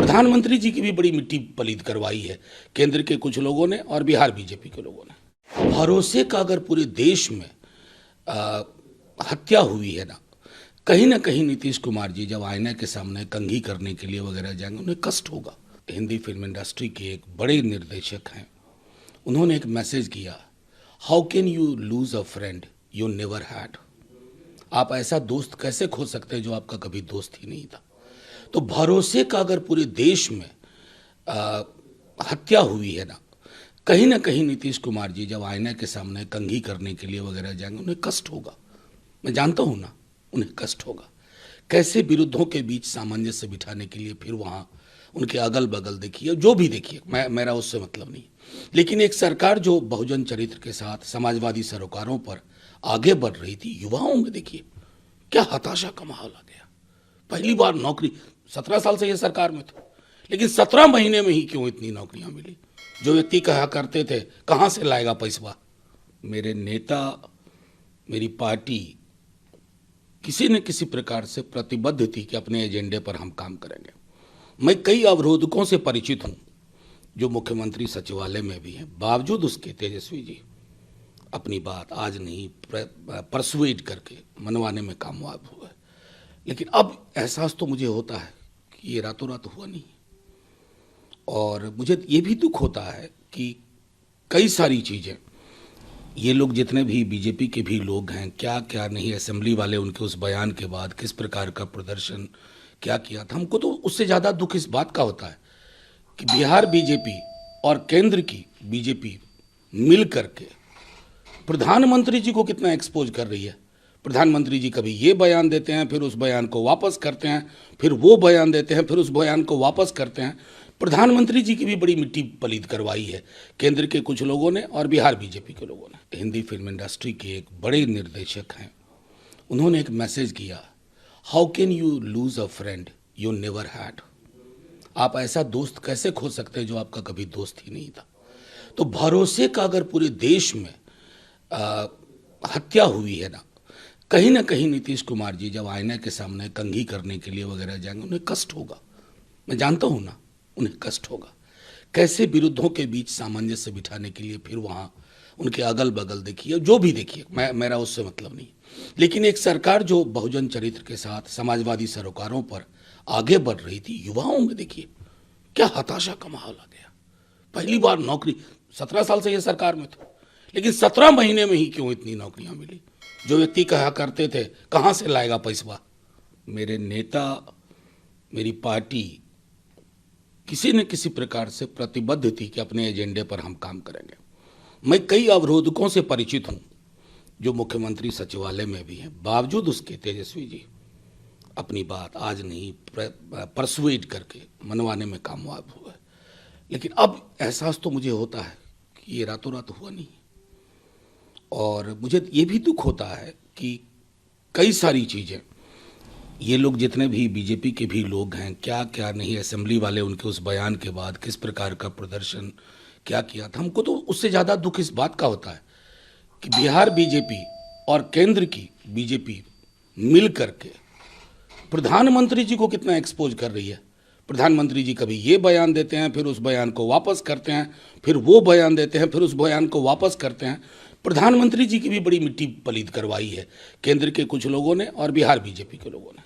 प्रधानमंत्री जी की भी बड़ी मिट्टी पलीद करवाई है केंद्र के कुछ लोगों ने और बिहार बीजेपी के लोगों ने। भरोसे का अगर पूरे देश में हत्या हुई है ना कहीं नीतीश कुमार जी जब आईने के सामने कंघी करने के लिए वगैरह जाएंगे उन्हें कष्ट होगा। हिंदी फिल्म इंडस्ट्री के एक बड़े निर्देशक हैं, उन्होंने एक मैसेज किया, how can you lose a friend you never had. आप ऐसा दोस्त कैसे खो सकते हैं जो आपका कभी दोस्त ही नहीं था। तो भरोसे का अगर पूरे देश में हत्या हुई है ना कहीं नीतीश कुमार जी जब आईने के सामने कंघी करने के लिए वगैरह जाएंगे उन्हें कष्ट होगा। मैं जानता हूं ना, उन्हें कष्ट होगा। कैसे विरुद्धों के बीच सामंजस्य बिठाने के लिए फिर वहां उनके अगल बगल देखिए, जो भी देखिए, मेरा उससे मतलब नहीं, लेकिन एक सरकार जो बहुजन चरित्र के साथ समाजवादी सरोकारों पर आगे बढ़ रही थी, युवाओं में देखिए क्या हताशा का माहौल आ गया। पहली बार नौकरी, 17 साल से ये सरकार में थे, लेकिन 17 महीने में ही क्यों इतनी नौकरियां मिली। जो व्यक्ति कहा करते थे कहां से लाएगा पैसा, मेरे नेता, मेरी पार्टी किसी न किसी प्रकार से प्रतिबद्ध थी कि अपने एजेंडे पर हम काम करेंगे। मैं कई अवरोधकों से परिचित हूं जो मुख्यमंत्री सचिवालय में भी हैं, बावजूद उसके तेजस्वी जी अपनी बात आज नहीं परसुएट करके मनवाने में कामयाब हुए। लेकिन अब एहसास तो मुझे होता है कि ये रातों रात हुआ नहीं, और मुझे ये भी दुख होता है कि कई सारी चीज़ें ये लोग जितने भी बीजेपी के भी लोग हैं, क्या क्या नहीं, असेंबली वाले उनके उस बयान के बाद किस प्रकार का प्रदर्शन क्या किया था। हमको तो उससे ज़्यादा दुख इस बात का होता है कि बिहार बीजेपी और केंद्र की बीजेपी मिल करके प्रधानमंत्री जी को कितना एक्सपोज कर रही है। प्रधानमंत्री जी कभी ये बयान देते हैं, फिर उस बयान को वापस करते हैं, फिर वो बयान देते हैं, फिर उस बयान को वापस करते हैं। प्रधानमंत्री जी की भी बड़ी मिट्टी पलीद करवाई है केंद्र के कुछ लोगों ने और बिहार बीजेपी के लोगों ने। हिंदी फिल्म इंडस्ट्री के एक बड़े निर्देशक हैं, उन्होंने एक मैसेज किया, how can you lose a friend you never had. आप ऐसा दोस्त कैसे खो सकते हैं जो आपका कभी दोस्त ही नहीं था। तो भरोसे का अगर पूरे देश में हत्या हुई है ना कहीं नीतीश कुमार जी जब आईने के सामने कंघी करने के लिए वगैरह जाएंगे उन्हें कष्ट होगा। मैं जानता हूं ना, उन्हें कष्ट होगा। कैसे विरुद्धों के बीच सामंजस्य बिठाने के लिए फिर वहां उनके अगल बगल देखिए, जो भी देखिए, मेरा उससे मतलब नहीं, लेकिन एक सरकार जो बहुजन चरित्र के साथ समाजवादी सरोकारों पर आगे बढ़ रही थी, युवाओं में देखिए क्या हताशा का माहौल आ गया। पहली बार नौकरी, 17 साल से ये सरकार में थे, लेकिन 17 महीने में ही क्यों इतनी नौकरियां मिली। जो व्यक्ति कहा करते थे कहां से लाएगा पैसा, मेरे नेता, मेरी पार्टी किसी न किसी प्रकार से प्रतिबद्ध थी कि अपने एजेंडे पर हम काम करेंगे। मैं कई अवरोधकों से परिचित हूं जो मुख्यमंत्री सचिवालय में भी हैं, बावजूद उसके तेजस्वी जी अपनी बात आज नहीं परसुएट करके मनवाने में कामयाब हुए। लेकिन अब एहसास तो मुझे होता है कि ये रातों रात हुआ नहीं, और मुझे ये भी दुख होता है कि कई सारी चीज़ें ये लोग जितने भी बीजेपी के भी लोग हैं, क्या क्या नहीं, असेंबली वाले उनके उस बयान के बाद किस प्रकार का प्रदर्शन क्या किया था। हमको तो उससे ज़्यादा दुख इस बात का होता है कि बिहार बीजेपी और केंद्र की बीजेपी मिल करके प्रधानमंत्री जी को कितना एक्सपोज कर रही है। प्रधानमंत्री जी कभी ये बयान देते हैं, फिर उस बयान को वापस करते हैं, फिर वो बयान देते हैं, फिर उस बयान को वापस करते हैं। प्रधानमंत्री जी की भी बड़ी मिट्टी पलीद करवाई है केंद्र के कुछ लोगों ने और बिहार बीजेपी के लोगों ने।